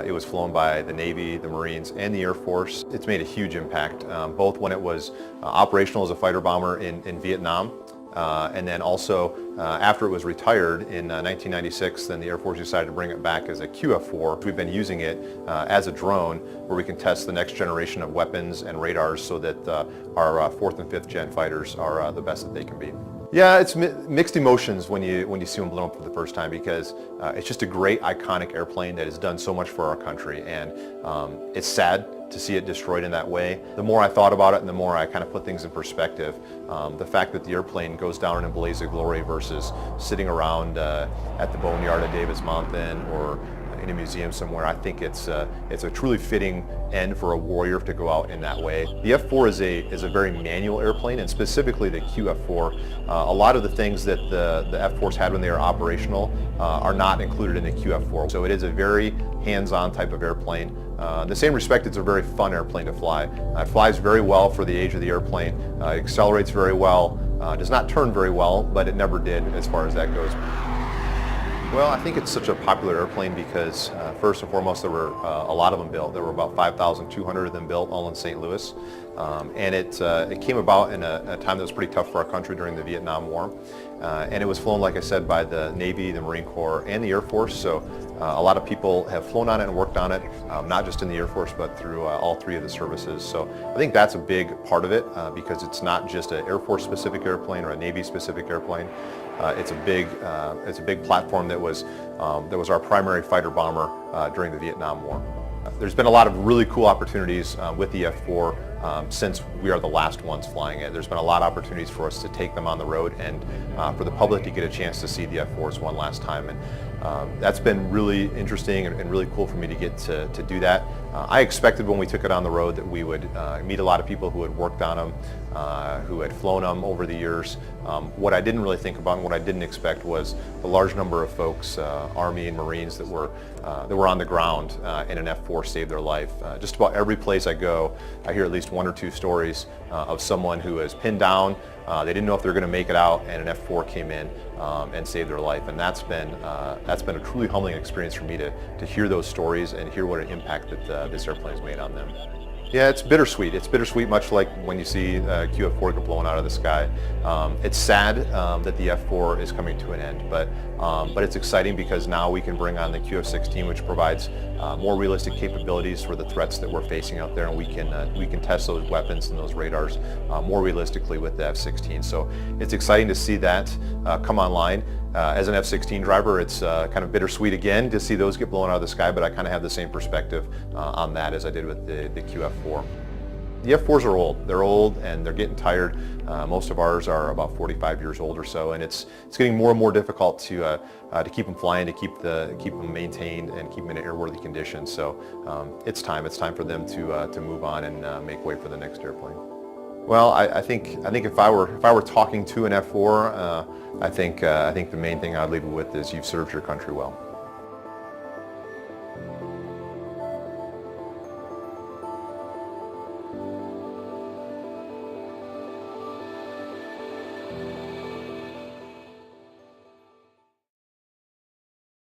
It was flown by the Navy, the Marines, and the Air Force. It's made a huge impact, both when it was operational as a fighter bomber in Vietnam, and then also after it was retired in 1996, then the Air Force decided to bring it back as a F-4. We've been using it as a drone where we can test the next generation of weapons and radars so that our 4th and 5th gen fighters are the best that they can be. Yeah, it's mixed emotions when you see them blown up for the first time, because it's just a great iconic airplane that has done so much for our country, and it's sad to see it destroyed in that way. The more I thought about it and the more I kind of put things in perspective, the fact that the airplane goes down in a blaze of glory versus sitting around at the boneyard at Davis Mountain or in a museum somewhere, I think it's a truly fitting end for a warrior to go out in that way. The F-4 is a very manual airplane, and specifically the F-4. A lot of the things that the F-4s had when they were operational are not included in the F-4. So it is a very hands-on type of airplane. In the same respect, it's a very fun airplane to fly. It flies very well for the age of the airplane. It accelerates very well. Does not turn very well, but it never did as far as that goes. Well, I think it's such a popular airplane because first and foremost, there were a lot of them built. There were about 5,200 of them built, all in St. Louis. And it came about in a time that was pretty tough for our country during the Vietnam War. And it was flown, like I said, by the Navy, the Marine Corps, and the Air Force. So a lot of people have flown on it and worked on it, not just in the Air Force, but through all three of the services. So I think that's a big part of it because it's not just an Air Force specific airplane or a Navy specific airplane. It's a big platform that was our primary fighter bomber during the Vietnam War. There's been a lot of really cool opportunities with the F-4 since we are the last ones flying it. There's been a lot of opportunities for us to take them on the road and for the public to get a chance to see the F-4s one last time. And that's been really interesting and really cool for me to get to do that. I expected when we took it on the road that we would meet a lot of people who had worked on them, who had flown them over the years. What I didn't really think about and what I didn't expect was the large number of folks, Army and Marines, that were on the ground in an F-4 saved their life. Just about every place I go, I hear at least one or two stories of someone who is pinned down. They didn't know if they were going to make it out, and an F-4 came in and saved their life. And that's been a truly humbling experience for me to hear those stories and hear what an impact that this airplane has made on them. Yeah, it's bittersweet. It's bittersweet, much like when you see F-4 get blown out of the sky. It's sad that the F-4 is coming to an end, but it's exciting because now we can bring on the F-16, which provides more realistic capabilities for the threats that we're facing out there, and we can test those weapons and those radars more realistically with the F-16. So it's exciting to see that come online. As an F-16 driver, it's kind of bittersweet again to see those get blown out of the sky, but I kind of have the same perspective on that as I did with the F-4. The F-4s are old. They're old and they're getting tired. Most of ours are about 45 years old or so, and it's getting more and more difficult to keep them flying, to keep them maintained and keep them in airworthy conditions. So it's time for them to move on and make way for the next airplane. Well, I think if I were talking to an F-4, I think the main thing I'd leave it with is you've served your country well.